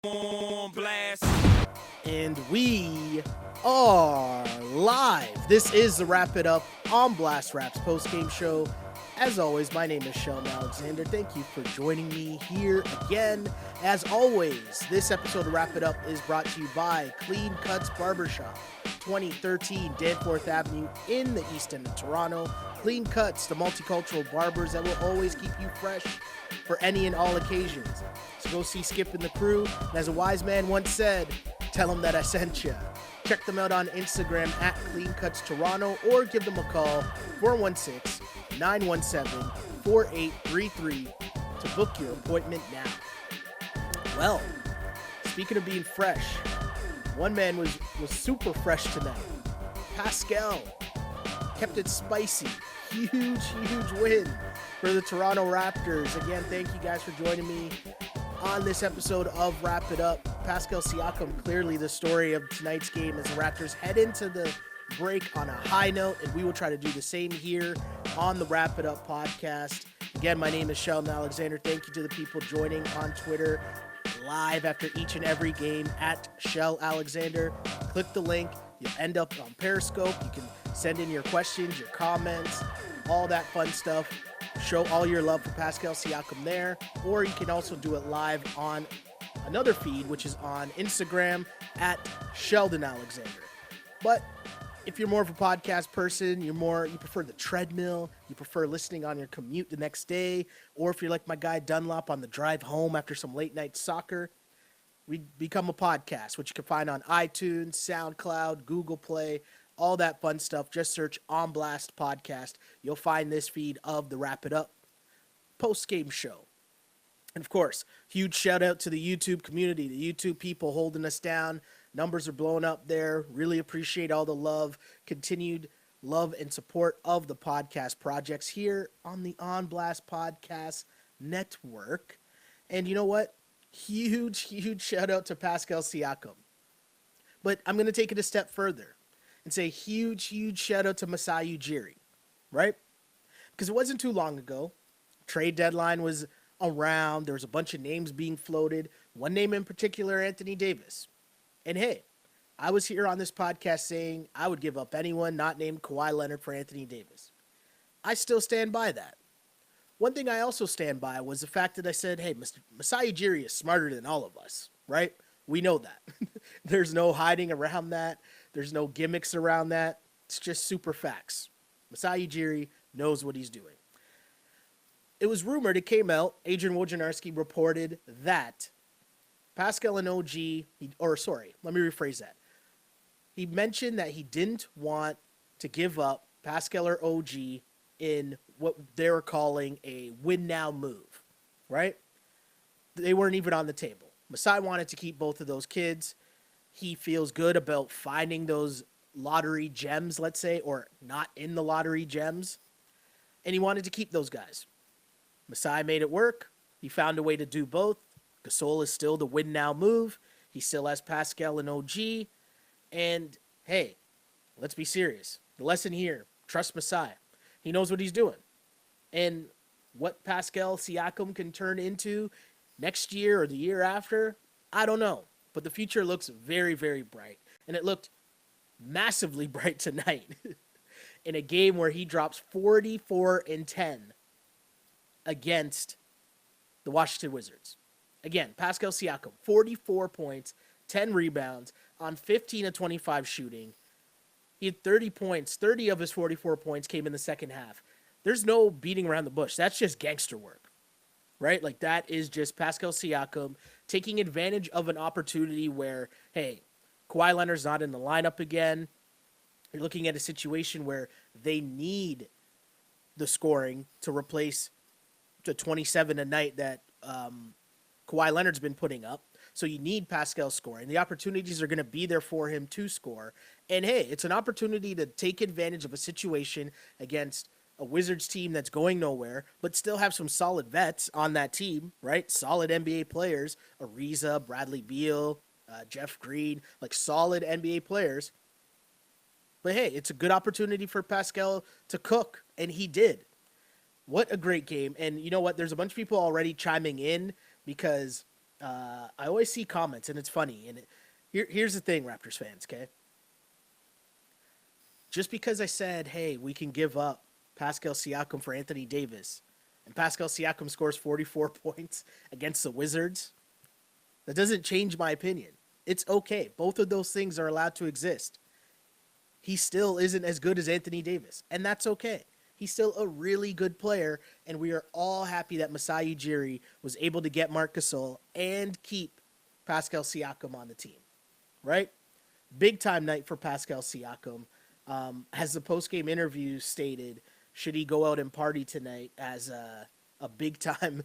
on blast. And we are live. This is the Wrap It Up on Blast Raps post-game show. As always, my name is Sheldon Alexander. Thank you for joining me here again. As always, this episode of Wrap It Up is brought to you by Clean Cuts Barbershop, 2013 Danforth Avenue in the East End of Toronto. Clean Cuts, the multicultural barbers that will always keep you fresh for any and all occasions. So go see Skip and the crew. And as a wise man once said, tell them that I sent you. Check them out on Instagram at Clean Cuts Toronto or give them a call, 416-917-4833 to book your appointment now. Well, speaking of being fresh, one man was super fresh tonight. Pascal kept it spicy. Huge win for the Toronto Raptors. Again, thank you guys for joining me on this episode of Wrap It Up. Pascal Siakam, clearly the story of tonight's game as the Raptors head into the break on a high note, and we will try to do the same here on the Wrap It Up podcast. Again, my name is Sheldon Alexander. Thank you to the people joining on Twitter live after each and every game at Shell Alexander. Click the link. You'll end up on Periscope. You can send in your questions, your comments, all that fun stuff. Show all your love for Pascal Siakam there, or you can also do it live on another feed, which is on Instagram at Sheldon Alexander. But if you're more of a podcast person, you prefer the treadmill, you prefer listening on your commute the next day, or if you're like my guy Dunlop on the drive home after some late night soccer, we become a podcast, which you can find on iTunes, SoundCloud, Google Play, all that fun stuff. Just search On Blast Podcast. You'll find this feed of the Wrap It Up post-game show. And of course, huge shout out to the YouTube community, the YouTube people holding us down. Numbers are blowing up there. Really appreciate all the love, continued love and support of the podcast projects here on the On Blast Podcast Network. And you know what? Huge shout out to Pascal Siakam. But I'm going to take it a step further and say huge shout out to Masai Ujiri, right? Because it wasn't too long ago. Trade deadline was around. There was a bunch of names being floated. One name in particular, Anthony Davis. And hey, I was here on this podcast saying I would give up anyone not named Kawhi Leonard for Anthony Davis. I still stand by that. One thing I also stand by was the fact that I said, hey, Mr. Masai Ujiri is smarter than all of us, right? We know that. There's no hiding around that. There's no gimmicks around that. It's just super facts. Masai Ujiri knows what he's doing. It was rumored, it came out, Adrian Wojnarowski reported that Pascal and OG, let me rephrase that. He mentioned that he didn't want to give up Pascal or OG in what they were calling a win-now move, right? They weren't even on the table. Masai wanted to keep both of those kids. He feels good about finding those lottery gems, let's say, or not in the lottery gems. And he wanted to keep those guys. Masai made it work. He found a way to do both. Gasol is still the win-now move. He still has Pascal and OG. And, hey, let's be serious. The lesson here, trust Masai. He knows what he's doing. And what Pascal Siakam can turn into next year or the year after, I don't know. But the future looks very, very bright. And it looked massively bright tonight in a game where he drops 44-10 against the Washington Wizards. Again, Pascal Siakam, 44 points, 10 rebounds on 15 of 25 shooting. He had 30 points. 30 of his 44 points came in the second half. There's no beating around the bush. That's just gangster work, right? Like, that is just Pascal Siakam taking advantage of an opportunity where, hey, Kawhi Leonard's not in the lineup again. You're looking at a situation where they need the scoring to replace the 27 a night that Kawhi Leonard's been putting up. So you need Pascal scoring. The opportunities are going to be there for him to score. And hey, it's an opportunity to take advantage of a situation against a Wizards team that's going nowhere, but still have some solid vets on that team, right? Solid NBA players, Ariza, Bradley Beal, Jeff Green, like solid NBA players. But hey, it's a good opportunity for Pascal to cook, and he did. What a great game. And you know what? There's a bunch of people already chiming in because I always see comments, and it's funny. And here's the thing, Raptors fans, okay? Just because I said, hey, we can give up Pascal Siakam for Anthony Davis, and Pascal Siakam scores 44 points against the Wizards, that doesn't change my opinion. It's okay. Both of those things are allowed to exist. He still isn't as good as Anthony Davis, and that's okay. He's still a really good player, and we are all happy that Masai Ujiri was able to get Marc Gasol and keep Pascal Siakam on the team, right? Big time night for Pascal Siakam. As the post-game interview stated, should he go out and party tonight as a big time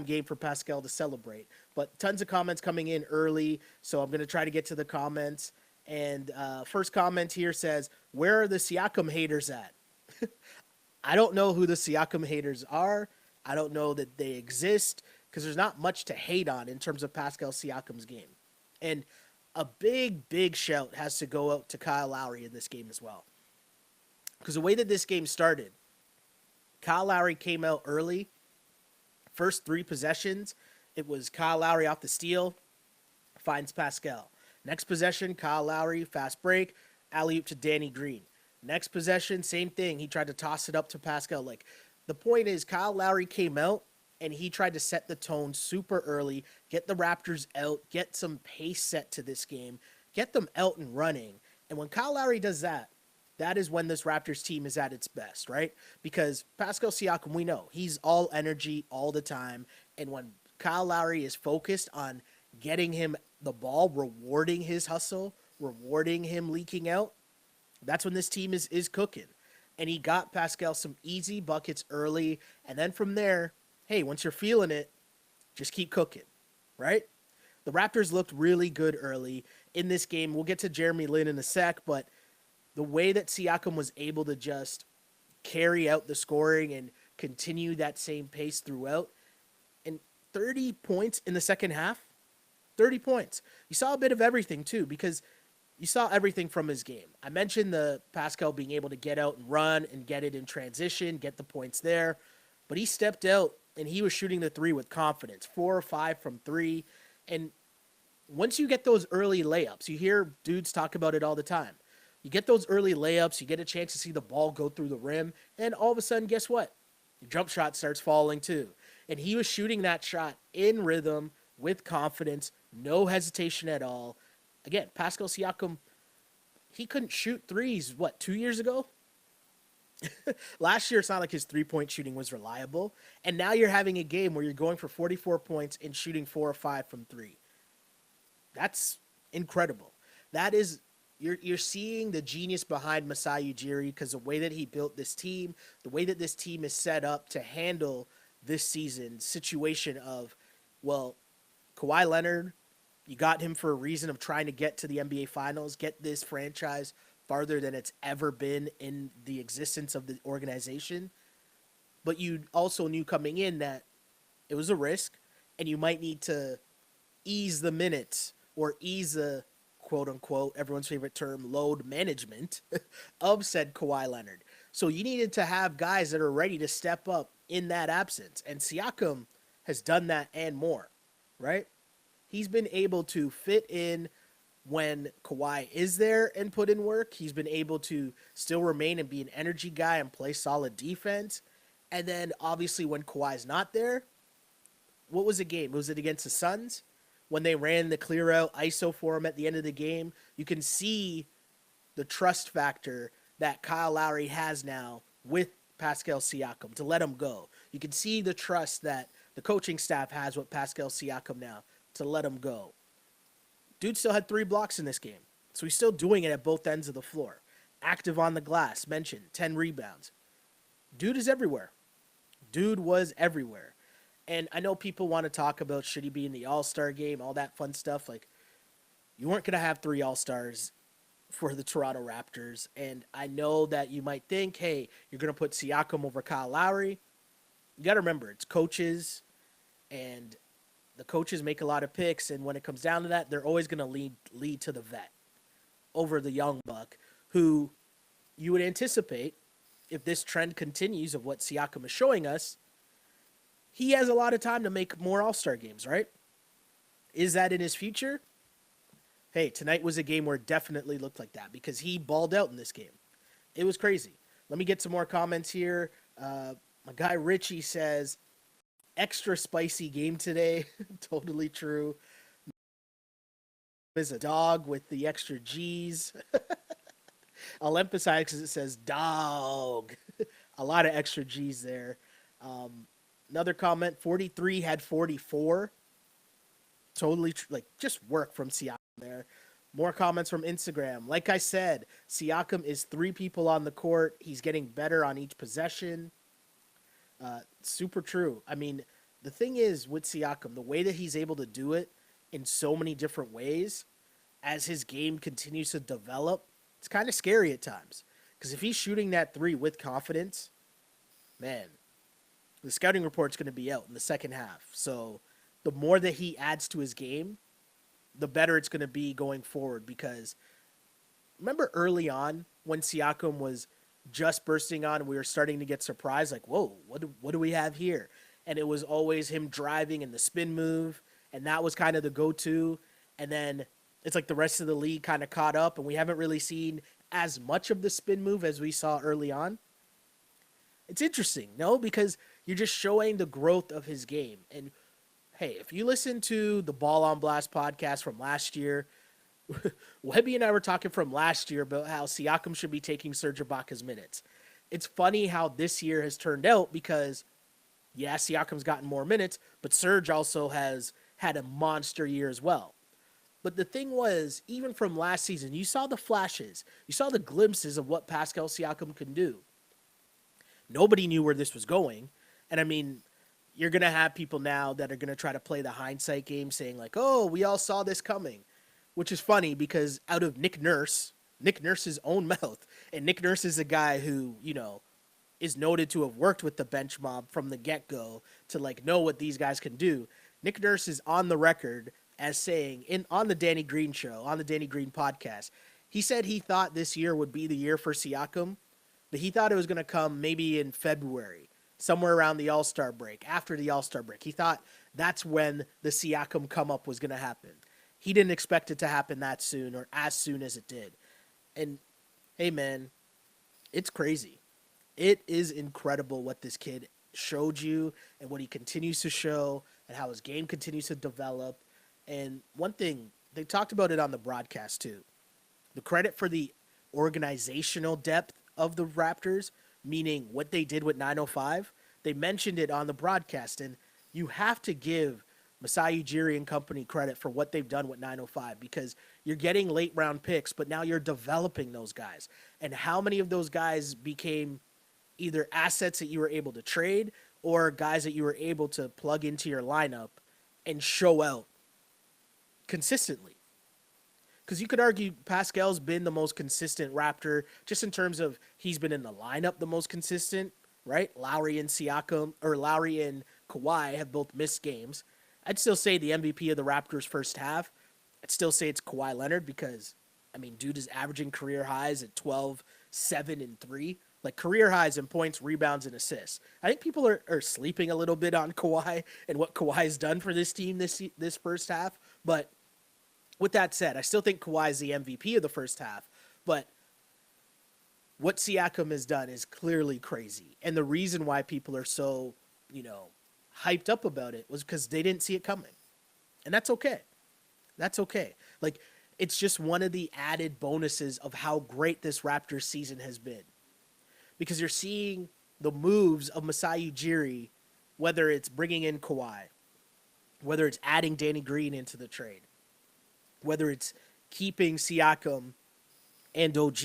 game for Pascal to celebrate. But tons of comments coming in early, so I'm going to try to get to the comments. And first comment here says, where are the Siakam haters at? I don't know who the Siakam haters are. I don't know that they exist because there's not much to hate on in terms of Pascal Siakam's game. And a big shout has to go out to Kyle Lowry in this game as well. Because the way that this game started, Kyle Lowry came out early. First 3 possessions, it was Kyle Lowry off the steal, finds Pascal. Next possession, Kyle Lowry, fast break, alley-oop to Danny Green. Next possession, same thing. He tried to toss it up to Pascal. Like, the point is, Kyle Lowry came out, and he tried to set the tone super early, get the Raptors out, get some pace set to this game, get them out and running. And when Kyle Lowry does that, that is when this Raptors team is at its best, right? Because Pascal Siakam, we know, he's all energy all the time. And when Kyle Lowry is focused on getting him the ball, rewarding his hustle, rewarding him leaking out, that's when this team is cooking. And he got Pascal some easy buckets early. And then from there, hey, once you're feeling it, just keep cooking, right? The Raptors looked really good early in this game. We'll get to Jeremy Lin in a sec, but the way that Siakam was able to just carry out the scoring and continue that same pace throughout, and 30 points in the second half, 30 points. You saw a bit of everything too, because you saw everything from his game. I mentioned the Pascal being able to get out and run and get it in transition, get the points there, but he stepped out and he was shooting the 3 with confidence, 4 or 5 from 3. And once you get those early layups, you hear dudes talk about it all the time. You get those early layups, you get a chance to see the ball go through the rim, and all of a sudden, guess what? Your jump shot starts falling too. And he was shooting that shot in rhythm, with confidence, no hesitation at all. Again, Pascal Siakam, he couldn't shoot threes, 2 years ago? Last year, it's not like his three-point shooting was reliable. And now you're having a game where you're going for 44 points and shooting 4 or 5 from 3. That's incredible. That is, you're seeing the genius behind Masai Ujiri, because the way that he built this team, the way that this team is set up to handle this season's situation of, well, Kawhi Leonard, you got him for a reason of trying to get to the NBA Finals, get this franchise farther than it's ever been in the existence of the organization. But you also knew coming in that it was a risk, and you might need to ease the minutes or ease the quote-unquote, everyone's favorite term, load management of said Kawhi Leonard. So you needed to have guys that are ready to step up in that absence. And Siakam has done that and more, right? He's been able to fit in when Kawhi is there and put in work. He's been able to still remain and be an energy guy and play solid defense. And then, obviously, when Kawhi's not there, what was the game? Was it against the Suns? When they ran the clear-out ISO for him at the end of the game, you can see the trust factor that Kyle Lowry has now with Pascal Siakam to let him go. You can see the trust that the coaching staff has with Pascal Siakam now to let him go. Dude still had 3 blocks in this game, so he's still doing it at both ends of the floor. Active on the glass, mentioned, 10 rebounds. Dude is everywhere. Dude was everywhere. And I know people want to talk about should he be in the All-Star game, all that fun stuff. Like, you weren't going to have 3 All-Stars for the Toronto Raptors. And I know that you might think, hey, you're going to put Siakam over Kyle Lowry. You got to remember, it's coaches, and the coaches make a lot of picks, and when it comes down to that, they're always going to lead to the vet over the young buck, who you would anticipate, if this trend continues of what Siakam is showing us, he has a lot of time to make more All-Star games, right? Is that in his future? Hey, tonight was a game where it definitely looked like that because he balled out in this game. It was crazy. Let me get some more comments here. My guy Richie says, extra spicy game today. Totally true. Is a dog with the extra G's. I'll emphasize because it says dog. A lot of extra G's there. Another comment, 43 had 44. Totally, just work from Siakam there. More comments from Instagram. Like I said, Siakam is 3 people on the court. He's getting better on each possession. Super true. I mean, the thing is with Siakam, the way that he's able to do it in so many different ways as his game continues to develop, it's kind of scary at times. Because if he's shooting that 3 with confidence, man, the scouting report's going to be out in the second half. So the more that he adds to his game, the better it's going to be going forward. Because remember early on when Siakam was just bursting on and we were starting to get surprised, like, whoa, what do we have here? And it was always him driving and the spin move, and that was kind of the go-to. And then it's like the rest of the league kind of caught up, and we haven't really seen as much of the spin move as we saw early on. It's interesting, no? Because you're just showing the growth of his game. And hey, if you listen to the Ball on Blast podcast from last year, Webby and I were talking from last year about how Siakam should be taking Serge Ibaka's minutes. It's funny how this year has turned out because, yeah, Siakam's gotten more minutes, but Serge also has had a monster year as well. But the thing was, even from last season, you saw the flashes. You saw the glimpses of what Pascal Siakam can do. Nobody knew where this was going. And I mean, you're going to have people now that are going to try to play the hindsight game saying like, oh, we all saw this coming. Which is funny because out of Nick Nurse's own mouth, and Nick Nurse is a guy who, is noted to have worked with the bench mob from the get-go to like know what these guys can do. Nick Nurse is on the record as saying on the Danny Green show, on the Danny Green podcast, he said he thought this year would be the year for Siakam, but he thought it was going to come maybe in February, somewhere around the All-Star break, after the All-Star break. He thought that's when the Siakam come-up was going to happen. He didn't expect it to happen that soon or as soon as it did. And, hey, man, it's crazy. It is incredible what this kid showed you and what he continues to show and how his game continues to develop. And one thing, they talked about it on the broadcast too. The credit for the organizational depth of the Raptors, meaning what they did with 905, they mentioned it on the broadcast. And you have to give Masai Ujiri and company credit for what they've done with 905 because you're getting late round picks, but now you're developing those guys. And how many of those guys became either assets that you were able to trade or guys that you were able to plug into your lineup and show out consistently? Because you could argue Pascal's been the most consistent Raptor just in terms of he's been in the lineup the most consistent, right? Lowry and Kawhi have both missed games. I'd still say the MVP of the Raptors first half, I'd still say it's Kawhi Leonard because, I mean, dude is averaging career highs at 12, 7, and 3. Like career highs in points, rebounds, and assists. I think people are sleeping a little bit on Kawhi and what Kawhi's done for this team this first half. But with that said, I still think Kawhi is the MVP of the first half. But what Siakam has done is clearly crazy. And the reason why people are so, hyped up about it was because they didn't see it coming. And that's okay. That's okay. Like, it's just one of the added bonuses of how great this Raptors season has been. Because you're seeing the moves of Masai Ujiri, whether it's bringing in Kawhi, whether it's adding Danny Green into the trade, whether it's keeping Siakam and OG.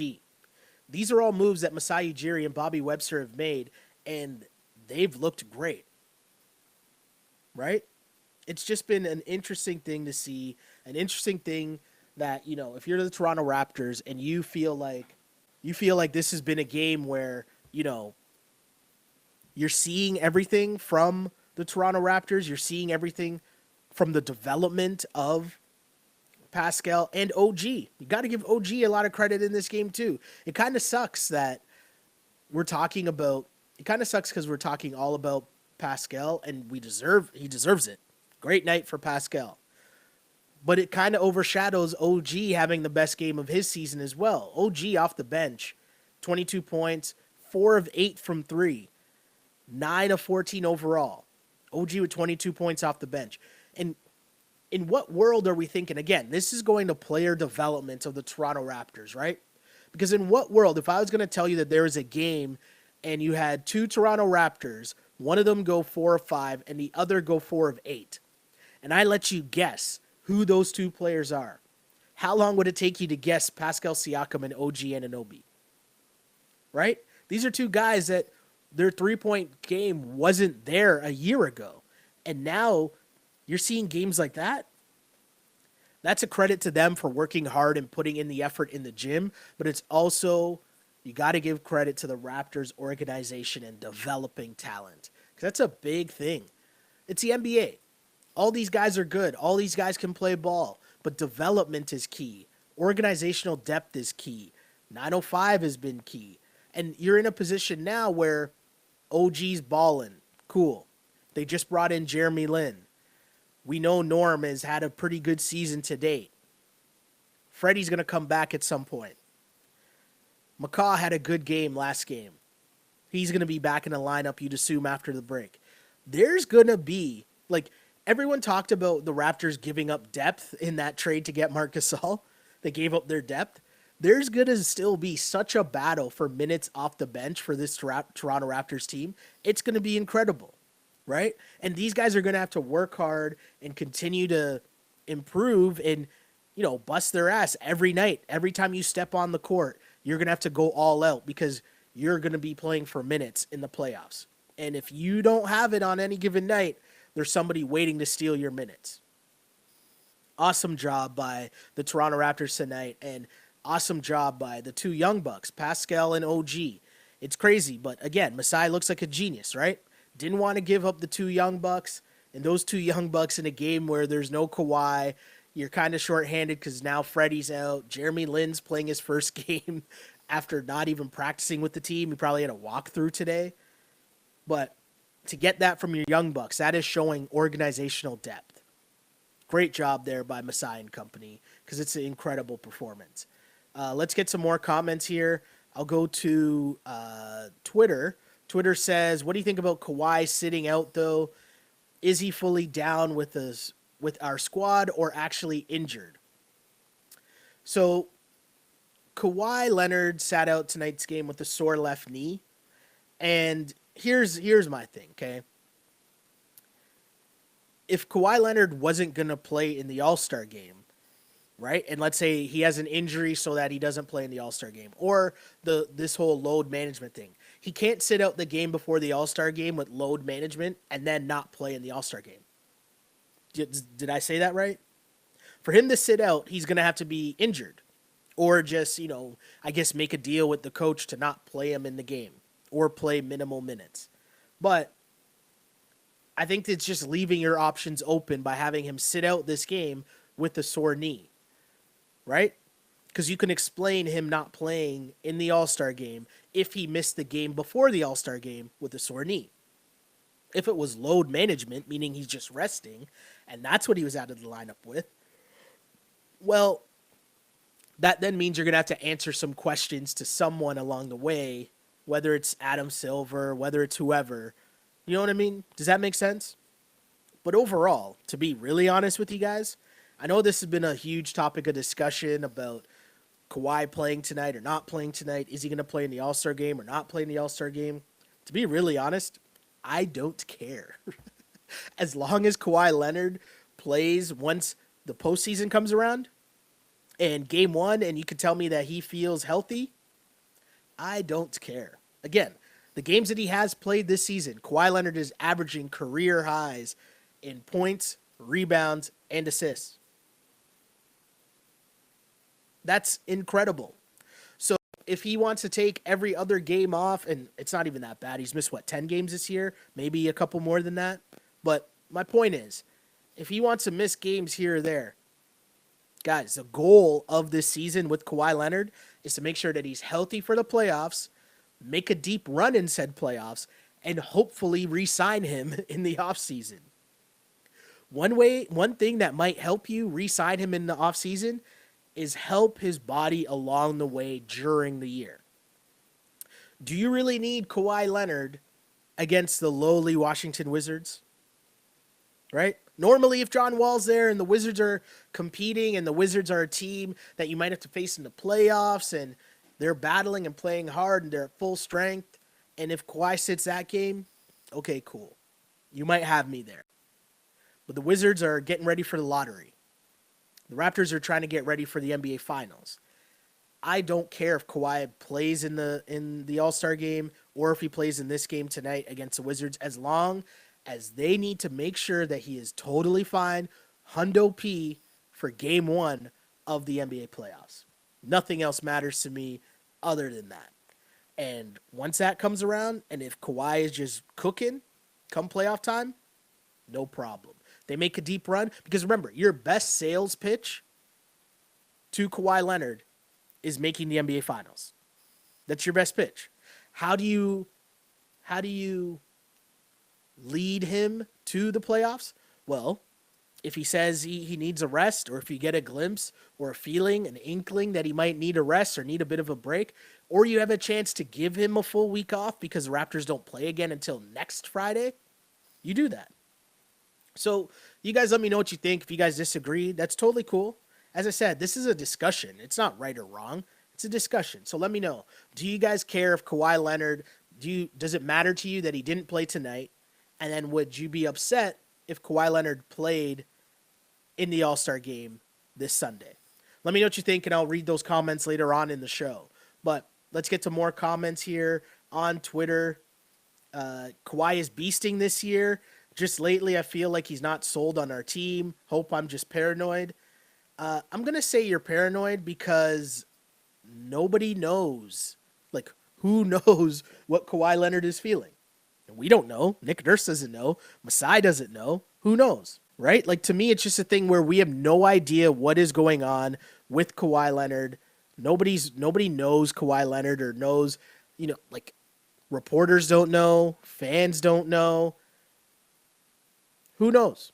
These are all moves that Masai Ujiri and Bobby Webster have made, and they've looked great. Right? It's just been an interesting thing to see, an interesting thing that, if you're the Toronto Raptors and you feel like this has been a game where, you're seeing everything from the Toronto Raptors, you're seeing everything from the development of Pascal and OG. You got to give OG a lot of credit in this game too. It kind of sucks that because we're talking all about Pascal, and he deserves it. Great night for Pascal. but it kind of overshadows OG having the best game of his season as well. OG off the bench, 22 points, 4 of 8 from 3, 9 of 14 overall. OG with 22 points off the bench. And in what world are we thinking? Again, this is going to player development of the Toronto Raptors, right? Because in what world, if I was going to tell you that there was a game and you had 2 Toronto Raptors, one of them go 4 of 5 and the other go 4 of 8, and I let you guess who those 2 players are, how long would it take you to guess Pascal Siakam and OG Anunoby? Right? These are 2 guys that their 3-point game wasn't there a year ago. And now you're seeing games like that. That's a credit to them for working hard and putting in the effort in the gym. But it's also, you got to give credit to the Raptors organization and developing talent. Because that's a big thing. It's the NBA. All these guys are good. All these guys can play ball. But development is key. Organizational depth is key. 905 has been key. And you're in a position now where OG's balling. Cool. They just brought in Jeremy Lin. We know Norm has had a pretty good season to date. Freddie's going to come back at some point. McCaw had a good game last game. He's going to be back in the lineup, you'd assume, after the break. There's going to be, like, everyone talked about the Raptors giving up depth in that trade to get Marc Gasol. They gave up their depth. There's going to still be such a battle for minutes off the bench for this Toronto Raptors team. It's going to be incredible, right? And these guys are going to have to work hard and continue to improve and, you know, bust their ass every night. Every time you step on the court, you're going to have to go all out because you're going to be playing for minutes in the playoffs. And if you don't have it on any given night, there's somebody waiting to steal your minutes. Awesome job by the Toronto Raptors tonight, and awesome job by the 2 young bucks, Pascal and OG. It's crazy, but again, Masai looks like a genius, right? Didn't want to give up the 2 young bucks, and those 2 young bucks in a game where there's no Kawhi. You're kind of shorthanded because now Freddie's out. Jeremy Lin's playing his first game after not even practicing with the team. He probably had a walkthrough today. But to get that from your young bucks, that is showing organizational depth. Great job there by Masai and company because it's an incredible performance. Let's get some more comments here. I'll go to Twitter. Twitter says, what do you think about Kawhi sitting out, though? Is he fully down with us, with our squad, or actually injured? So Kawhi Leonard sat out tonight's game with a sore left knee. And here's my thing, okay? If Kawhi Leonard wasn't going to play in the All-Star game, right? And let's say he has an injury so that he doesn't play in the All-Star game, or this whole load management thing. He can't sit out the game before the All-Star game with load management and then not play in the All-Star game. Did I say that right? For him to sit out, he's going to have to be injured or just, you know, I guess make a deal with the coach to not play him in the game or play minimal minutes. But I think it's just leaving your options open by having him sit out this game with a sore knee, right? Because you can explain him not playing in the All-Star game if he missed the game before the All-Star game with a sore knee. If it was load management, meaning he's just resting, and that's what he was out of the lineup with, well, that then means you're going to have to answer some questions to someone along the way, whether it's Adam Silver, whether it's whoever. You know what I mean? Does that make sense? But overall, to be really honest with you guys, I know this has been a huge topic of discussion about Kawhi playing tonight or not playing tonight. Is he going to play in the All-Star game or not play in the All-Star game? To be really honest, I don't care. As long as Kawhi Leonard plays once the postseason comes around and game 1 and you can tell me that he feels healthy, I don't care. Again, the games that he has played this season, Kawhi Leonard is averaging career highs in points, rebounds, and assists. That's incredible. So if he wants to take every other game off, and it's not even that bad. He's missed, 10 games this year? Maybe a couple more than that. But my point is, if he wants to miss games here or there, guys, the goal of this season with Kawhi Leonard is to make sure that he's healthy for the playoffs, make a deep run in said playoffs, and hopefully re-sign him in the offseason. One thing that might help you re-sign him in the offseason is help his body along the way during the year. Do you really need Kawhi Leonard against the lowly Washington Wizards? Right? Normally, if John Wall's there and the Wizards are competing and the Wizards are a team that you might have to face in the playoffs and they're battling and playing hard and they're at full strength, and if Kawhi sits that game, okay, cool. You might have me there. But the Wizards are getting ready for the lottery. The Raptors are trying to get ready for the NBA Finals. I don't care if Kawhi plays in the All-Star game or if he plays in this game tonight against the Wizards, as long as they need to make sure that he is totally fine, Hundo P, for game 1 of the NBA playoffs. Nothing else matters to me other than that. And once that comes around, and if Kawhi is just cooking come playoff time, no problem. They make a deep run. Because remember, your best sales pitch to Kawhi Leonard is making the NBA Finals. That's your best pitch. How do you lead him to the playoffs? Well, if he says he needs a rest, or if you get a glimpse or a feeling, an inkling that he might need a rest or need a bit of a break, or you have a chance to give him a full week off because the Raptors don't play again until next Friday, you do that. So you guys let me know what you think. If you guys disagree, that's totally cool. As I said, this is a discussion. It's not right or wrong. It's a discussion. So let me know. Do you guys care if Kawhi Leonard, does it matter to you that he didn't play tonight? And then would you be upset if Kawhi Leonard played in the All-Star game this Sunday? Let me know what you think, and I'll read those comments later on in the show. But let's get to more comments here on Twitter. Kawhi is beasting this year. Just lately, I feel like he's not sold on our team. Hope I'm just paranoid. I'm going to say you're paranoid because nobody knows. Like, who knows what Kawhi Leonard is feeling? And we don't know. Nick Nurse doesn't know. Masai doesn't know. Who knows, right? Like, to me, it's just a thing where we have no idea what is going on with Kawhi Leonard. Nobody knows Kawhi Leonard, or knows, like, reporters don't know. Fans don't know. Who knows?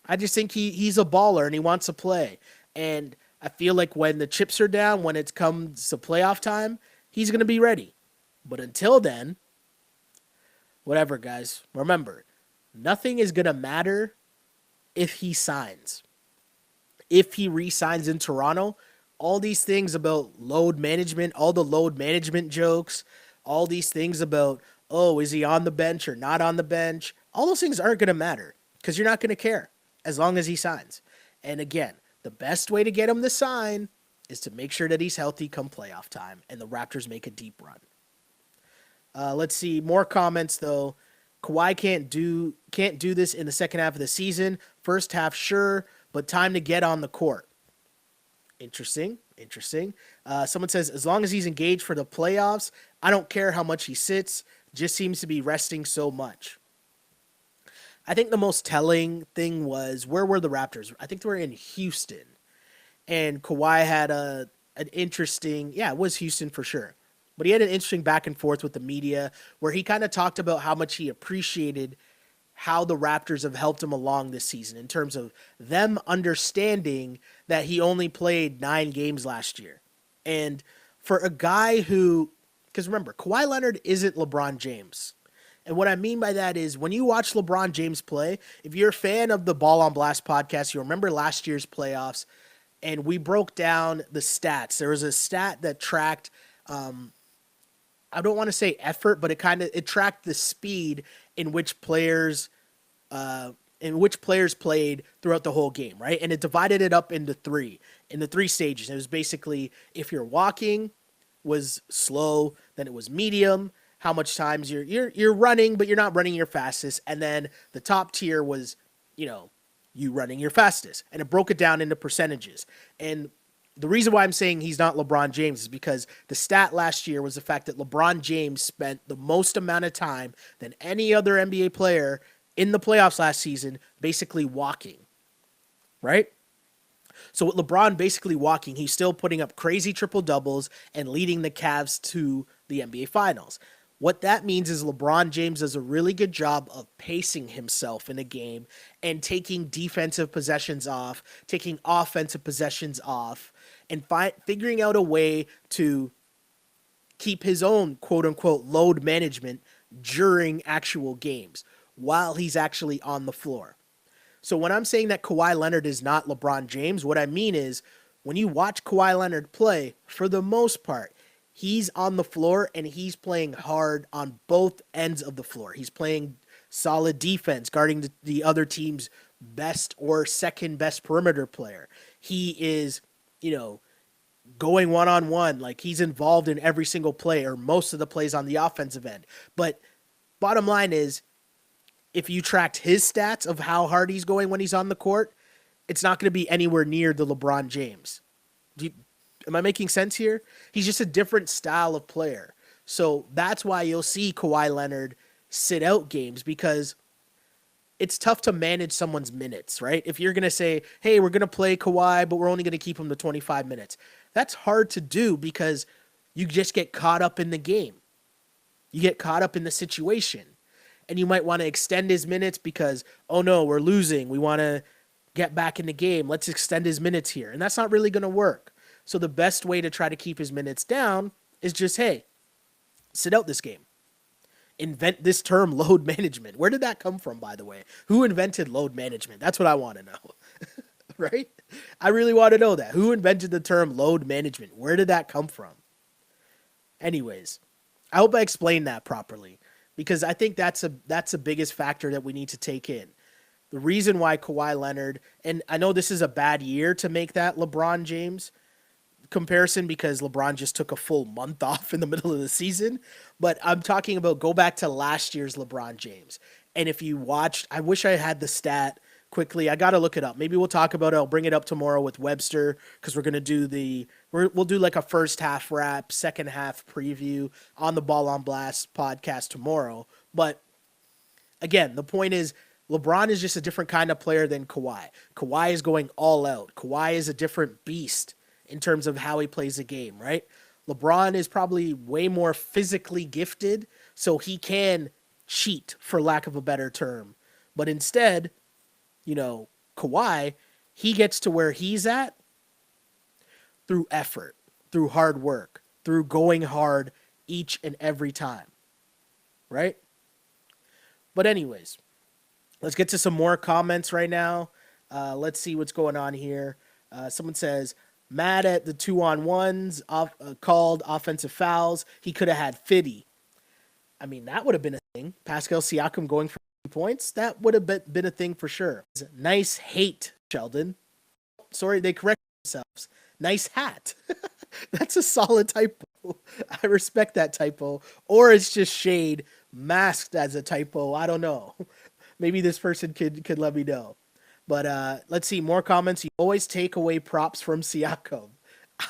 I just think he's a baller and he wants to play. And I feel like when the chips are down, when it comes to playoff time, he's going to be ready. But until then, whatever, guys. Remember, nothing is going to matter if he signs. If he re-signs in Toronto, all these things about load management, all the load management jokes, all these things about, oh, is he on the bench or not on the bench? All those things aren't going to matter because you're not going to care as long as he signs. And again, the best way to get him to sign is to make sure that he's healthy come playoff time and the Raptors make a deep run. Let's see more comments though. Kawhi can't do this in the second half of the season. First half, sure, but time to get on the court. Interesting. Someone says, as long as he's engaged for the playoffs, I don't care how much he sits. Just seems to be resting so much. I think the most telling thing was, where were the Raptors? I think they were in Houston. And Kawhi had an interesting, it was Houston for sure. But he had an interesting back and forth with the media where he kind of talked about how much he appreciated how the Raptors have helped him along this season in terms of them understanding that he only played 9 games last year. And for a guy who, because remember, Kawhi Leonard isn't LeBron James. And what I mean by that is when you watch LeBron James play, if you're a fan of the Ball on Blast podcast, you remember last year's playoffs, and we broke down the stats. There was a stat that tracked, I don't want to say effort, but it tracked the speed in which players played throughout the whole game, right? And it divided it up into three stages. It was basically, if you're walking was slow, then it was medium, how much times you're running, but you're not running your fastest. And then the top tier was, you running your fastest. And it broke it down into percentages. And the reason why I'm saying he's not LeBron James is because the stat last year was the fact that LeBron James spent the most amount of time than any other NBA player in the playoffs last season basically walking, right? So with LeBron basically walking, he's still putting up crazy triple doubles and leading the Cavs to the NBA Finals. What that means is LeBron James does a really good job of pacing himself in a game and taking defensive possessions off, taking offensive possessions off, and figuring out a way to keep his own quote unquote load management during actual games while he's actually on the floor. So when I'm saying that Kawhi Leonard is not LeBron James, what I mean is when you watch Kawhi Leonard play, for the most part, he's on the floor and he's playing hard on both ends of the floor. He's playing solid defense, guarding the other team's best or second best perimeter player. He is, going one-on-one. Like, he's involved in every single play or most of the plays on the offensive end. But bottom line is, if you tracked his stats of how hard he's going when he's on the court, it's not going to be anywhere near the LeBron James. Am I making sense here? He's just a different style of player. So that's why you'll see Kawhi Leonard sit out games, because it's tough to manage someone's minutes, right? If you're going to say, hey, we're going to play Kawhi, but we're only going to keep him to 25 minutes. That's hard to do because you just get caught up in the game. You get caught up in the situation. And you might want to extend his minutes because, oh no, we're losing. We want to get back in the game. Let's extend his minutes here. And that's not really going to work. So the best way to try to keep his minutes down is just, hey, sit out this game. Invent this term, load management. Where did that come from, by the way? Who invented load management? That's what I want to know. Right? I really want to know that. Who invented the term load management? Where did that come from? Anyways, I hope I explained that properly, because I think that's the biggest factor that we need to take in. The reason why Kawhi Leonard, and I know this is a bad year to make that LeBron James comparison because LeBron just took a full month off in the middle of the season, but I'm talking about go back to last year's LeBron James. And if you watched, I wish I had the stat quickly. I got to look it up. Maybe we'll talk about it. I'll bring it up tomorrow with Webster because we're going to do we'll do like a first half wrap, second half preview on the Ball on Blast podcast tomorrow. But again, the point is LeBron is just a different kind of player than Kawhi. Kawhi is going all out. Kawhi is a different beast in terms of how he plays the game, right? LeBron is probably way more physically gifted, so he can cheat, for lack of a better term. But instead, Kawhi, he gets to where he's at through effort, through hard work, through going hard each and every time, right? But anyways, let's get to some more comments right now. Let's see what's going on here. Someone says, mad at the 2-on-1s called offensive fouls. He could have had 50. I mean, that would have been a thing. Pascal Siakam going for points, that would have been a thing for sure. Nice hate, Sheldon. Sorry, they correct themselves. Nice hat. That's a solid typo. I respect that typo. Or it's just shade masked as a typo. I don't know. Maybe this person could let me know. But let's see, more comments. You always take away props from Siakam.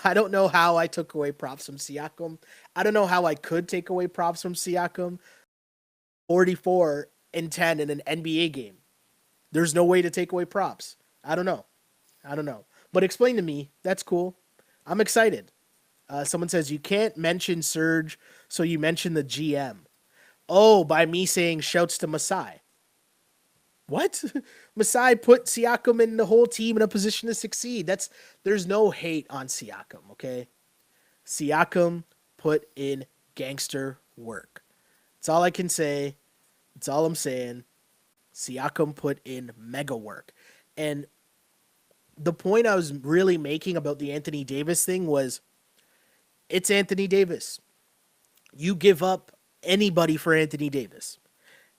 I don't know how I took away props from Siakam. I don't know how I could take away props from Siakam. 44 and 10 in an NBA game. There's no way to take away props. I don't know. But explain to me. That's cool. I'm excited. Someone says, you can't mention Serge, so you mention the GM. Oh, by me saying shouts to Masai. What? Masai put Siakam and the whole team in a position to succeed. There's no hate on Siakam, okay? Siakam put in gangster work. That's all I can say. That's all I'm saying. Siakam put in mega work. And the point I was really making about the Anthony Davis thing was, it's Anthony Davis. You give up anybody for Anthony Davis.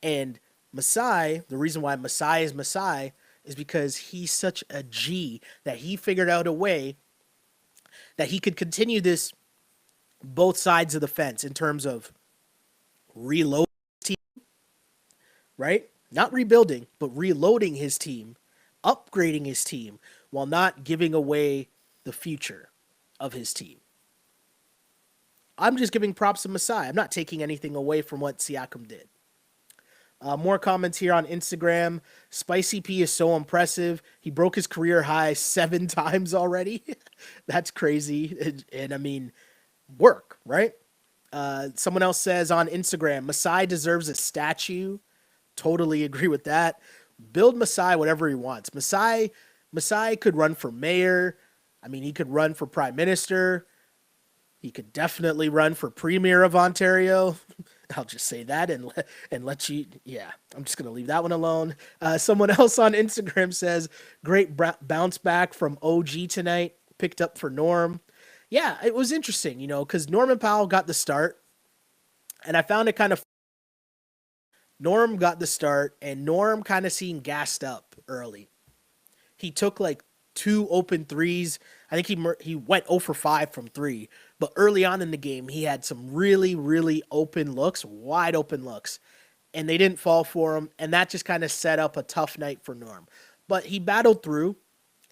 And Masai, the reason why Masai is because he's such a G that he figured out a way that he could continue this both sides of the fence in terms of reloading his team, right? Not rebuilding, but reloading his team, upgrading his team while not giving away the future of his team. I'm just giving props to Masai. I'm not taking anything away from what Siakam did. More comments here on Instagram. Spicy P is so impressive. He broke his career high 7 times already. That's crazy. And I mean, work, right? Someone else says on Instagram, Masai deserves a statue. Totally agree with that. Build Masai whatever he wants. Masai could run for mayor. I mean, he could run for prime minister. He could definitely run for premier of Ontario. I'll just say that and let you. Yeah, I'm just gonna leave that one alone. Someone else on Instagram says, "Great bounce back from OG tonight. Picked up for Norm." Yeah, it was interesting, because Norman Powell got the start, and I found it kind of. Norm got the start, and Norm kind of seemed gassed up early. He took like 2 open threes. I think he went 0 for 5 from 3. But early on in the game, he had some really, really open looks, wide open looks. And they didn't fall for him. And that just kind of set up a tough night for Norm. But he battled through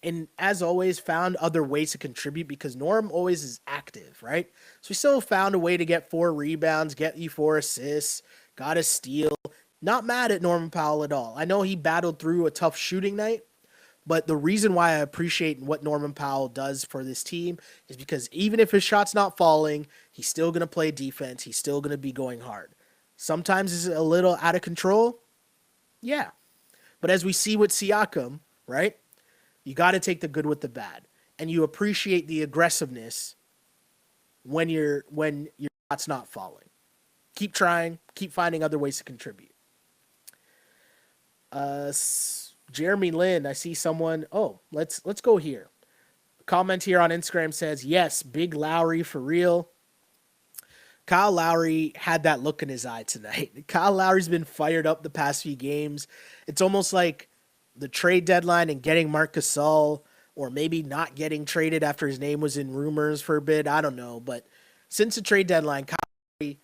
and, as always, found other ways to contribute because Norm always is active, right? So he still found a way to get 4 rebounds, get you 4 assists, got a steal. Not mad at Norman Powell at all. I know he battled through a tough shooting night. But the reason why I appreciate what Norman Powell does for this team is because even if his shot's not falling, he's still going to play defense. He's still going to be going hard. Sometimes it's a little out of control. Yeah. But as we see with Siakam, right? You got to take the good with the bad. And you appreciate the aggressiveness when your shot's not falling. Keep trying. Keep finding other ways to contribute. Jeremy Lin, I see someone. Oh, let's go here. Comment here on Instagram says, yes, big Lowry for real. Kyle Lowry had that look in his eye tonight. Kyle Lowry's been fired up the past few games. It's almost like the trade deadline and getting Marc Gasol, or maybe not getting traded after his name was in rumors for a bit. I don't know. But since the trade deadline, Kyle Lowry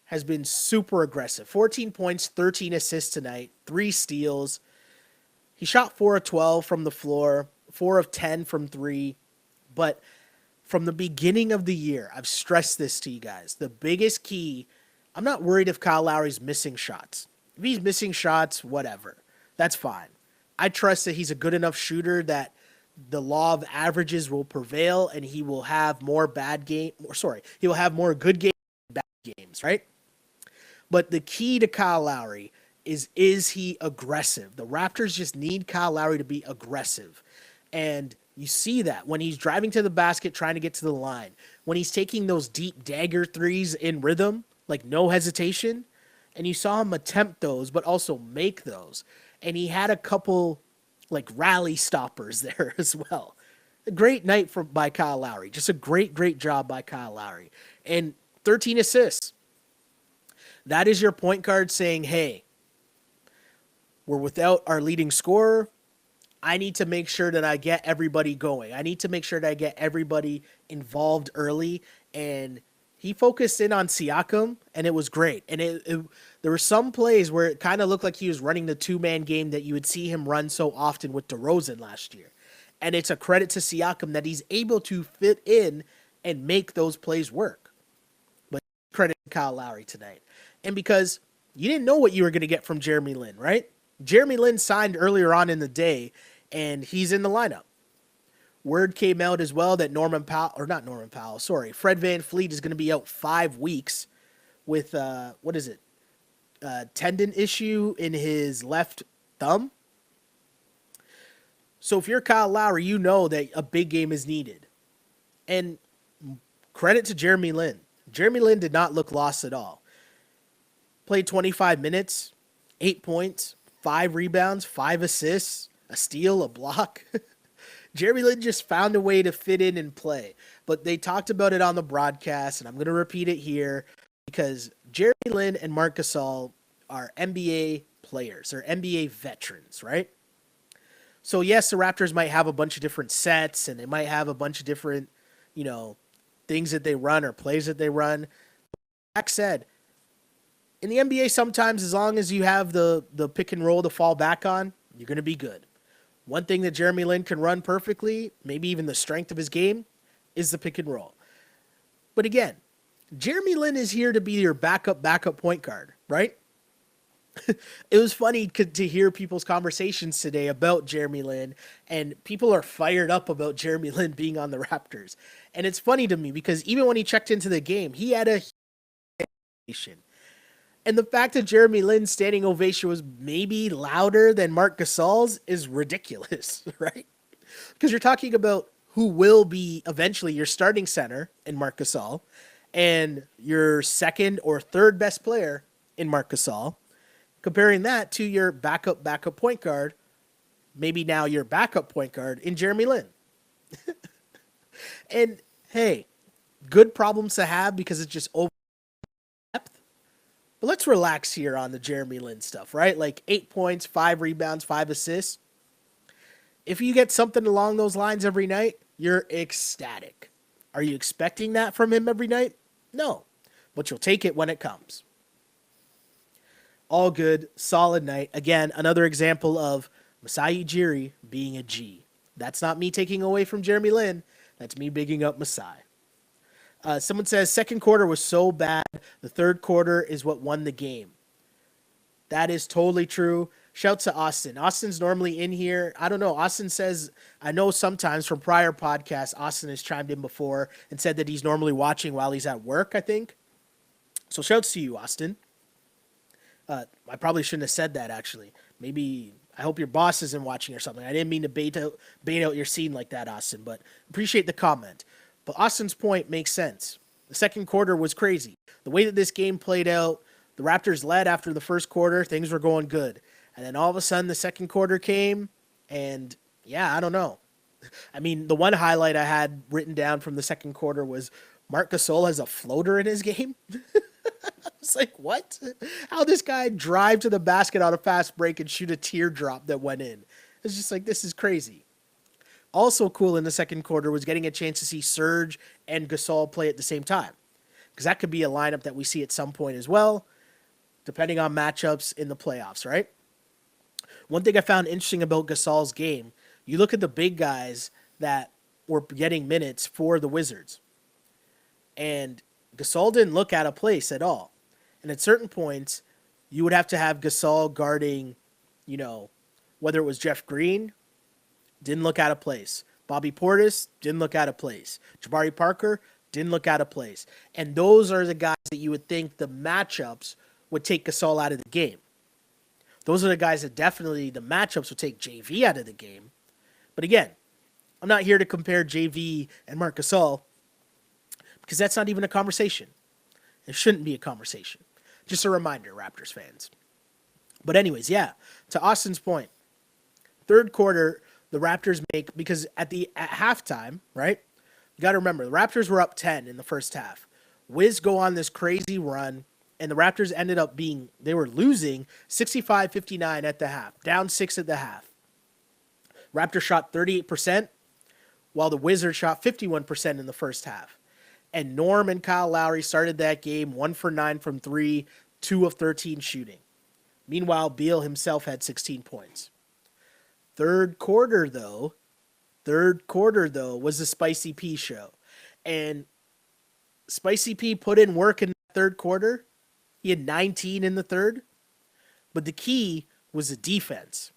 has been super aggressive. 14 points, 13 assists tonight, 3 steals. He shot 4 of 12 from the floor, 4 of 10 from 3. But from the beginning of the year, I've stressed this to you guys. The biggest key, I'm not worried if Kyle Lowry's missing shots. If he's missing shots, whatever. That's fine. I trust that he's a good enough shooter that the law of averages will prevail and he will have more he will have more good games than bad games, right? But the key to Kyle Lowry is he aggressive? The Raptors just need Kyle Lowry to be aggressive. And you see that when he's driving to the basket, trying to get to the line. When he's taking those deep dagger threes in rhythm, like no hesitation. And you saw him attempt those, but also make those. And he had a couple like rally stoppers there as well. A great night by Kyle Lowry. Just a great job by Kyle Lowry. And 13 assists. That is your point guard saying, hey, we're without our leading scorer. I need to make sure that I get everybody going. I need to make sure that I get everybody involved early. And he focused in on Siakam, and it was great. And there were some plays where it kind of looked like he was running the 2-man game that you would see him run so often with DeRozan last year. And it's a credit to Siakam that he's able to fit in and make those plays work. But credit to Kyle Lowry tonight. And because you didn't know what you were going to get from Jeremy Lin, right? Jeremy Lin signed earlier on in the day, and he's in the lineup. Word came out as well that Fred VanVleet is going to be out 5 weeks with, tendon issue in his left thumb. So if you're Kyle Lowry, you know that a big game is needed. And credit to Jeremy Lin. Jeremy Lin did not look lost at all. Played 25 minutes, 8 points, 5 rebounds, 5 assists, a steal, a block. Jeremy Lin just found a way to fit in and play. But they talked about it on the broadcast, and I'm going to repeat it here because Jeremy Lin and Marc Gasol are NBA players. They're NBA veterans, right? So, yes, the Raptors might have a bunch of different sets, and they might have a bunch of different, things that they run or plays that they run. Like said, in the NBA, sometimes as long as you have the pick and roll to fall back on, you're going to be good. One thing that Jeremy Lin can run perfectly, maybe even the strength of his game, is the pick and roll. But again, Jeremy Lin is here to be your backup point guard, right? It was funny to hear people's conversations today about Jeremy Lin, and people are fired up about Jeremy Lin being on the Raptors. And it's funny to me because even when he checked into the game, he had a And the fact that Jeremy Lin's standing ovation was maybe louder than Marc Gasol's is ridiculous, right? Because you're talking about who will be eventually your starting center in Marc Gasol and your second or third best player in Marc Gasol, comparing that to your backup point guard, maybe now your backup point guard in Jeremy Lin. And hey, good problems to have because it's just over depth. But let's relax here on the Jeremy Lin stuff, right? Like 8 points, 5 rebounds, 5 assists. If you get something along those lines every night, you're ecstatic. Are you expecting that from him every night? No, but you'll take it when it comes. All good, solid night. Again, another example of Masai Ujiri being a G. That's not me taking away from Jeremy Lin. That's me bigging up Masai. Someone says, second quarter was so bad, the third quarter is what won the game. That is totally true. Shouts to Austin. Austin's normally in here. I don't know. Austin says, I know sometimes from prior podcasts, Austin has chimed in before and said that he's normally watching while he's at work, I think. So shouts to you, Austin. I probably shouldn't have said that, actually. Maybe, I hope your boss isn't watching or something. I didn't mean to bait out your scene like that, Austin, but appreciate the comment. But Austin's point makes sense. The second quarter was crazy. The way that this game played out, the Raptors led after the first quarter. Things were going good. And then all of a sudden, the second quarter came, and yeah, I don't know. I mean, the one highlight I had written down from the second quarter was Marc Gasol has a floater in his game. I was like, what? How this guy drive to the basket on a fast break and shoot a teardrop that went in? It's just like, this is crazy. Also cool in the second quarter was getting a chance to see Serge and Gasol play at the same time, because that could be a lineup that we see at some point as well, depending on matchups in the playoffs, right? One thing I found interesting about Gasol's game, you look at the big guys that were getting minutes for the Wizards, and Gasol didn't look out of place at all. And at certain points, you would have to have Gasol guarding, whether it was Jeff Green, didn't look out of place. Bobby Portis didn't look out of place. Jabari Parker didn't look out of place. And those are the guys that you would think the matchups would take Gasol out of the game. Those are the guys that definitely the matchups would take JV out of the game. But again, I'm not here to compare JV and Marc Gasol because that's not even a conversation. It shouldn't be a conversation. Just a reminder, Raptors fans. But anyways, yeah, to Austin's point, third quarter, the Raptors make, because at halftime, right? You got to remember, the Raptors were up 10 in the first half. Wiz go on this crazy run, and the Raptors ended up they were losing 65-59 at the half, down 6 at the half. Raptors shot 38%, while the Wizards shot 51% in the first half. And Norm and Kyle Lowry started that game 1 for 9 from 3, 2 of 13 shooting. Meanwhile, Beal himself had 16 points. Third quarter, though, was the Spicy P show. And Spicy P put in work in the third quarter. He had 19 in the third. But the key was the defense.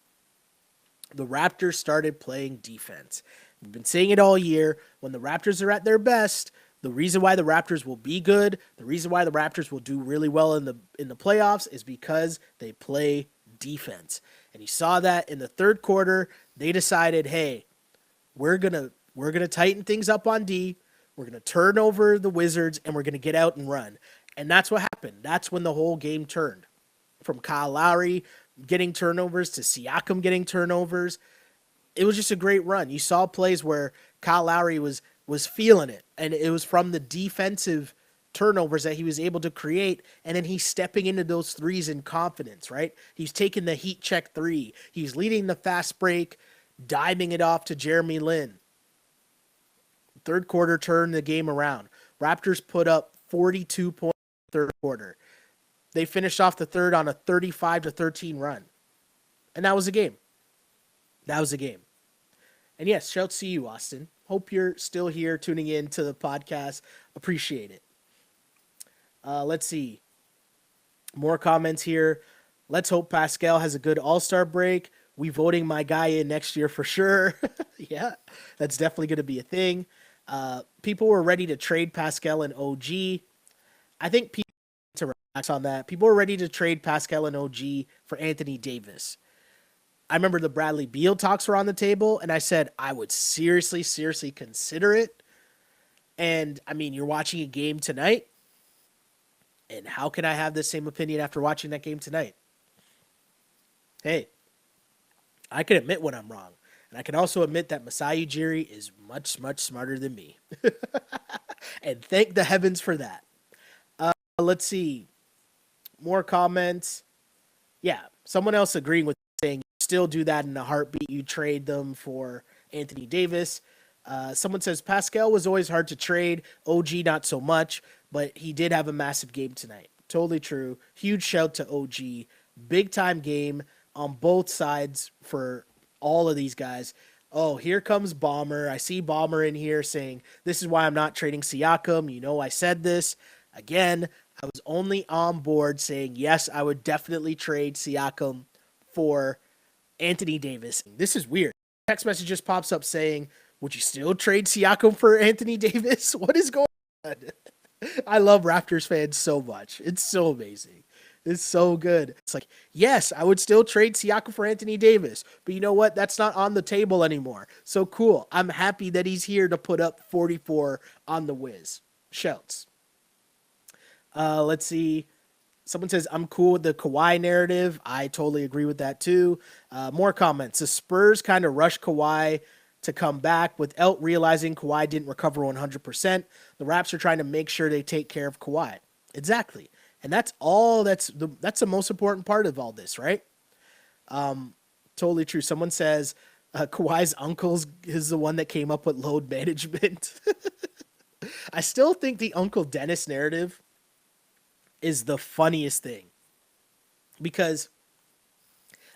The Raptors started playing defense. We've been saying it all year. When the Raptors are at their best, the reason why the Raptors will be good, the reason why the Raptors will do really well in the playoffs is because they play defense. And you saw that in the third quarter. They decided, hey, we're gonna tighten things up on D. We're gonna turn over the Wizards, and we're gonna get out and run. And that's what happened. That's when the whole game turned. From Kyle Lowry getting turnovers to Siakam getting turnovers. It was just a great run. You saw plays where Kyle Lowry was feeling it, and it was from the defensive turnovers that he was able to create, and then he's stepping into those threes in confidence, right? He's taking the heat check three. He's leading the fast break, diving it off to Jeremy Lin. Third quarter turned the game around. Raptors put up 42 points in the third quarter. They finished off the third on a 35-13 run. And that was the game. And yes, shouts to you, Austin. Hope you're still here tuning in to the podcast. Appreciate it. Let's see. More comments here. Let's hope Pascal has a good all-star break. We voting my guy in next year for sure. Yeah, that's definitely going to be a thing. People were ready to trade Pascal and OG. I think people to on that. People are ready to trade Pascal and OG for Anthony Davis. I remember the Bradley Beal talks were on the table, and I said I would seriously consider it. And, I mean, you're watching a game tonight, and how can I have the same opinion after watching that game tonight? Hey, I can admit when I'm wrong. And I can also admit that Masai Ujiri is much smarter than me. And thank the heavens for that. Let's see. More comments. Yeah, someone else agreeing with saying you still do that in a heartbeat. You trade them for Anthony Davis. Someone says Pascal was always hard to trade. OG not so much, but he did have a massive game tonight. Totally true. Huge shout to OG. Big time game on both sides for all of these guys. Oh, here comes Bomber. I see Bomber in here saying, this is why I'm not trading Siakam. You know I said this. Again, I was only on board saying, yes, I would definitely trade Siakam for Anthony Davis. This is weird. Text message just pops up saying, would you still trade Siakam for Anthony Davis? What is going on? I love Raptors fans so much. It's so amazing. It's so good. It's like, yes, I would still trade Siakam for Anthony Davis. But you know what? That's not on the table anymore. So cool. I'm happy that he's here to put up 44 on the Wiz. Shouts. Let's see. Someone says, I'm cool with the Kawhi narrative. I totally agree with that too. More comments. The Spurs kind of rushed Kawhi to come back without realizing Kawhi didn't recover 100%. The Raps are trying to make sure they take care of Kawhi. Exactly. And that's all. That's the most important part of all this, right? Totally true. Someone says Kawhi's uncle is the one that came up with load management. I still think the Uncle Dennis narrative is the funniest thing because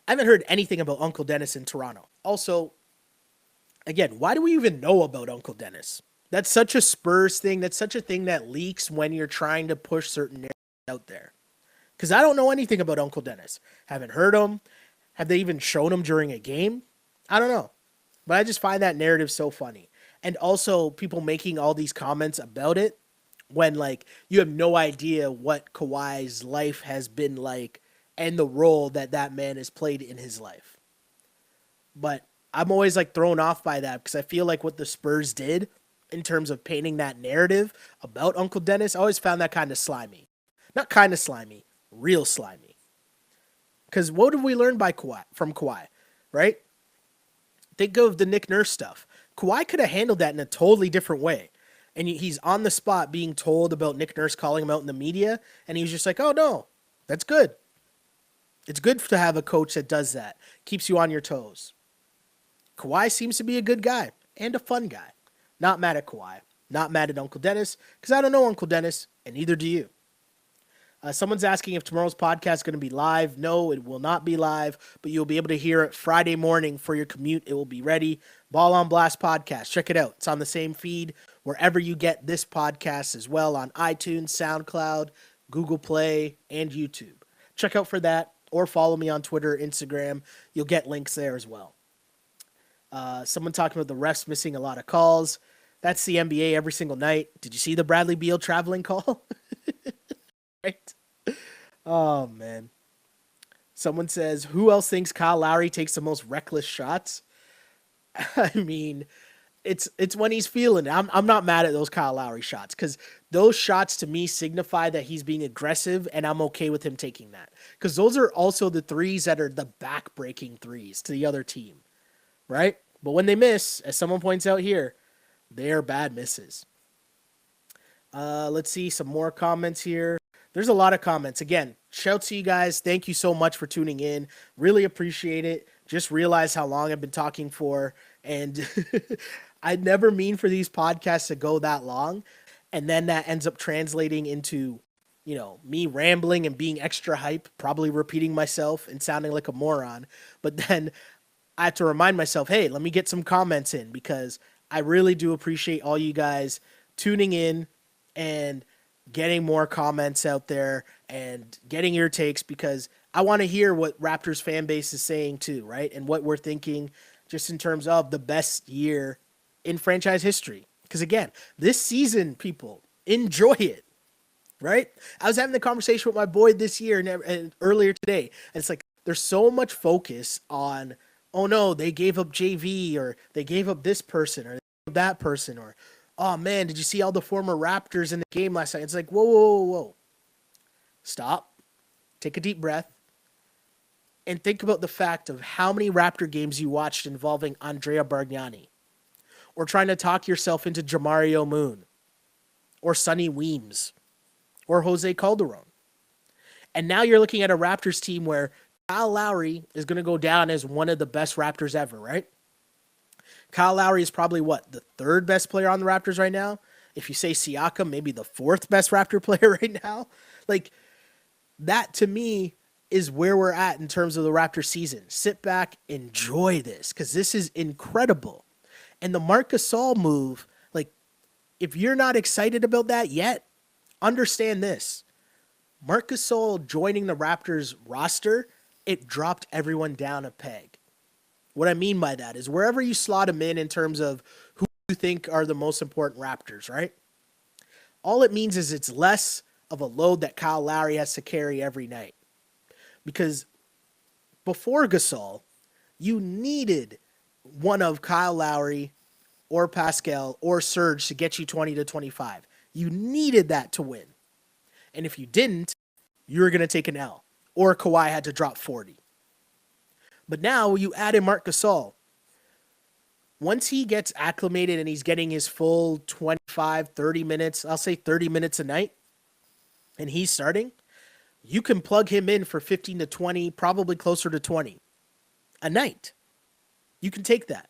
I haven't heard anything about Uncle Dennis in Toronto. Also, again, why do we even know about Uncle Dennis? That's such a Spurs thing. That's such a thing that leaks when you're trying to push certain narratives out there. Because I don't know anything about Uncle Dennis. Haven't heard him. Have they even shown him during a game? I don't know. But I just find that narrative so funny. And also people making all these comments about it when like you have no idea what Kawhi's life has been like and the role that that man has played in his life. But I'm always like thrown off by that because I feel like what the Spurs did in terms of painting that narrative about Uncle Dennis, I always found that kind of slimy. Not kind of slimy, real slimy. Because what did we learn from Kawhi, right? Think of the Nick Nurse stuff. Kawhi could have handled that in a totally different way. And he's on the spot being told about Nick Nurse calling him out in the media. And he was just like, oh, no, that's good. It's good to have a coach that does that. Keeps you on your toes. Kawhi seems to be a good guy and a fun guy. Not mad at Kawhi. Not mad at Uncle Dennis. Because I don't know Uncle Dennis, and neither do you. Someone's asking if tomorrow's podcast is going to be live. No, it will not be live, but you'll be able to hear it Friday morning for your commute. It will be ready. Ball on Blast podcast. Check it out. It's on the same feed wherever you get this podcast as well, on iTunes, SoundCloud, Google Play, and YouTube. Check out for that or follow me on Twitter, Instagram. You'll get links there as well. Someone talking about the refs missing a lot of calls. That's the NBA every single night. Did you see the Bradley Beal traveling call? Right? Oh, man. Someone says, who else thinks Kyle Lowry takes the most reckless shots? I mean, it's when he's feeling it. I'm not mad at those Kyle Lowry shots because those shots to me signify that he's being aggressive, and I'm okay with him taking that. Because those are also the threes that are the back-breaking threes to the other team, right? But when they miss, as someone points out here, they are bad misses. Let's see some more comments here. There's a lot of comments. Again, shout to you guys. Thank you so much for tuning in. Really appreciate it. Just realized how long I've been talking for. And I never mean for these podcasts to go that long. And then that ends up translating into, you know, me rambling and being extra hype, probably repeating myself and sounding like a moron. But then I have to remind myself, hey, let me get some comments in because I really do appreciate all you guys tuning in and getting more comments out there and getting your takes because I want to hear what Raptors fan base is saying too, right? And what we're thinking just in terms of the best year in franchise history. Because again, this season, people, enjoy it. right? I was having the conversation with my boy this year and earlier today. And it's like, there's so much focus on, oh no, they gave up JV, or they gave up this person, or that person, or, oh man, did you see all the former Raptors in the game last night? It's like, whoa, whoa, whoa, whoa. Stop. Take a deep breath. And think about the fact of how many Raptor games you watched involving Andrea Bargnani, or trying to talk yourself into Jamario Moon, or Sonny Weems, or Jose Calderon. And now you're looking at a Raptors team where Kyle Lowry is going to go down as one of the best Raptors ever, right? Kyle Lowry is probably, the third best player on the Raptors right now? If you say Siakam, maybe the fourth best Raptor player right now? Like, that to me is where we're at in terms of the Raptors season. Sit back, enjoy this, because this is incredible. And the Marc Gasol move, if you're not excited about that yet, understand this. Marc Gasol joining the Raptors roster, it dropped everyone down a peg. What I mean by that is wherever you slot him in terms of who you think are the most important Raptors, right? All it means is it's less of a load that Kyle Lowry has to carry every night. Because before Gasol, you needed one of Kyle Lowry or Pascal or Serge to get you 20 to 25. You needed that to win. And if you didn't, you were going to take an L. Or Kawhi had to drop 40. But now you add in Marc Gasol. Once he gets acclimated and he's getting his full 25, 30 minutes, I'll say 30 minutes a night, and he's starting, you can plug him in for 15 to 20, probably closer to 20 a night. You can take that.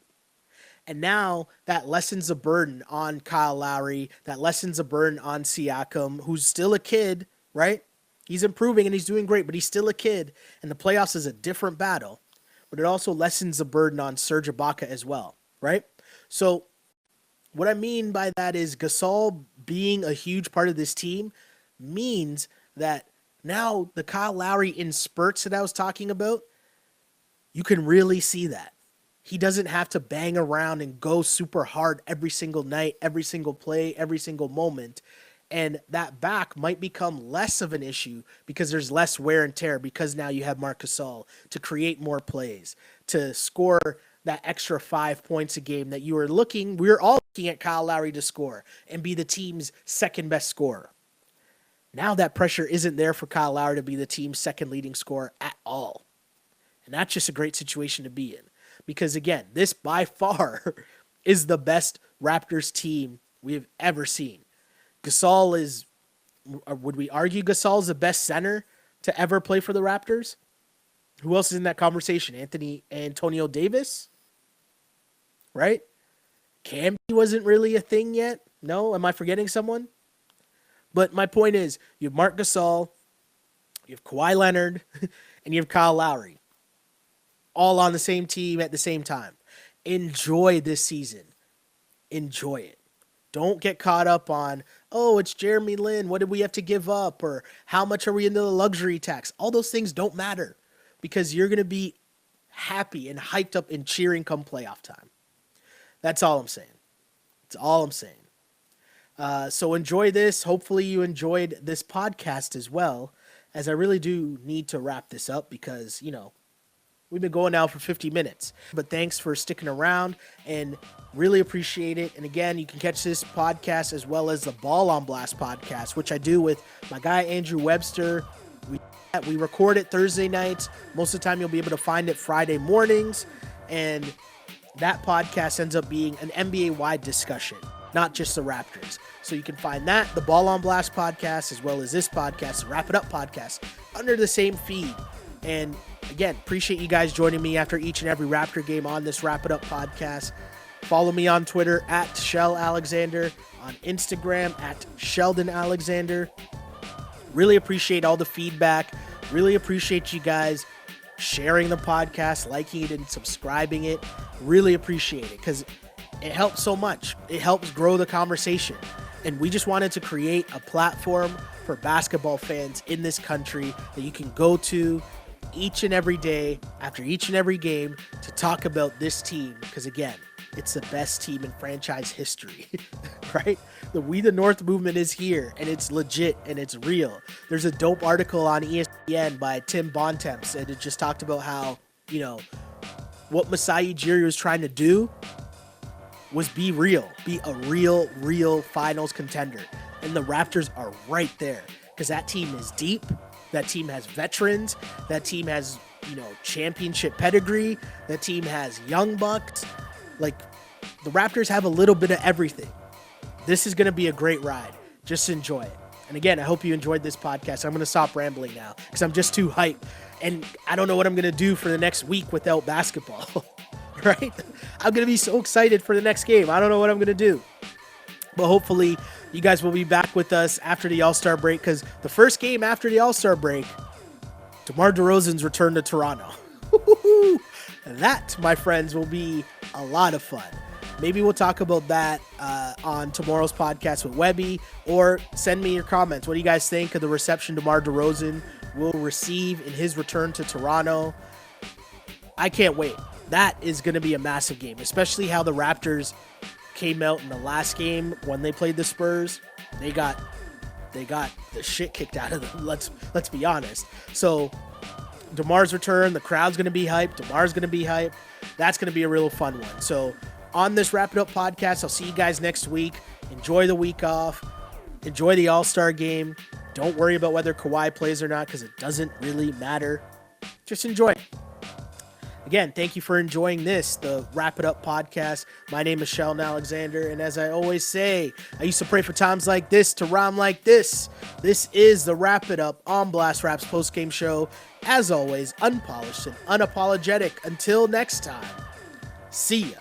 And now that lessens a burden on Kyle Lowry, that lessens a burden on Siakam, who's still a kid, right? He's improving and he's doing great, but he's still a kid, and the playoffs is a different battle. But it also lessens the burden on Serge Ibaka as well, right? So what I mean by that is Gasol being a huge part of this team means that now the Kyle Lowry in spurts that I was talking about, you can really see that. He doesn't have to bang around and go super hard every single night, every single play, every single moment. And that back might become less of an issue because there's less wear and tear, because now you have Marc Gasol to create more plays, to score that extra 5 points a game that we were all looking at Kyle Lowry to score and be the team's second best scorer. Now that pressure isn't there for Kyle Lowry to be the team's second leading scorer at all. And that's just a great situation to be in. Because again, this by far is the best Raptors team we've ever seen. Gasol is, would we argue Gasol is the best center to ever play for the Raptors? Who else is in that conversation? Antonio Davis? Right? Camby wasn't really a thing yet. No? Am I forgetting someone? But my point is, you have Marc Gasol, you have Kawhi Leonard, and you have Kyle Lowry. All on the same team at the same time. Enjoy this season. Enjoy it. Don't get caught up on, oh, it's Jeremy Lin, what did we have to give up? Or how much are we into the luxury tax? All those things don't matter because you're going to be happy and hyped up and cheering come playoff time. That's all I'm saying. That's all I'm saying. So enjoy this. Hopefully you enjoyed this podcast as well, as I really do need to wrap this up because, we've been going now for 50 minutes. But thanks for sticking around and really appreciate it. And again, you can catch this podcast as well as the Ball on Blast podcast, which I do with my guy, Andrew Webster. We record it Thursday nights. Most of the time you'll be able to find it Friday mornings. And that podcast ends up being an NBA-wide discussion, not just the Raptors. So you can find that, the Ball on Blast podcast, as well as this podcast, the Wrap It Up podcast, under the same feed. And again, appreciate you guys joining me after each and every Raptor game on this Wrap It Up podcast. Follow me on Twitter at Shell Alexander, on Instagram at Sheldon Alexander. Really appreciate all the feedback. Really appreciate you guys sharing the podcast, liking it, and subscribing it. Really appreciate it because it helps so much. It helps grow the conversation. And we just wanted to create a platform for basketball fans in this country that you can go to each and every day after each and every game to talk about this team. Because again, it's the best team in franchise history, right? The We the North movement is here, and it's legit, and it's real. There's a dope article on ESPN by Tim Bontemps, and it just talked about how, what Masai Ujiri was trying to do was be real, be a real finals contender. And the Raptors are right there because that team is deep. That team has veterans. That team has, championship pedigree. That team has young bucks. Like, the Raptors have a little bit of everything. This is going to be a great ride. Just enjoy it. And again, I hope you enjoyed this podcast. I'm going to stop rambling now because I'm just too hyped. And I don't know what I'm going to do for the next week without basketball, right? I'm going to be so excited for the next game. I don't know what I'm going to do. But hopefully you guys will be back with us after the All-Star break, because the first game after the All-Star break, DeMar DeRozan's return to Toronto. That, my friends, will be a lot of fun. Maybe we'll talk about that on tomorrow's podcast with Webby, or send me your comments. What do you guys think of the reception DeMar DeRozan will receive in his return to Toronto? I can't wait. That is going to be a massive game, especially how the Raptors came out in the last game when they played the Spurs. They got the shit kicked out of them. Let's be honest. So DeMar's return, the crowd's going to be hyped. DeMar's going to be hyped. That's going to be a real fun one. So on this Wrap It Up podcast, I'll see you guys next week. Enjoy the week off. Enjoy the All-Star game. Don't worry about whether Kawhi plays or not, because it doesn't really matter. Just enjoy it. Again, thank you for enjoying the Wrap It Up podcast. My name is Sheldon Alexander, and as I always say, I used to pray for times like this to rhyme like this. This is the Wrap It Up on Blast Raps postgame show. As always, unpolished and unapologetic. Until next time, see ya.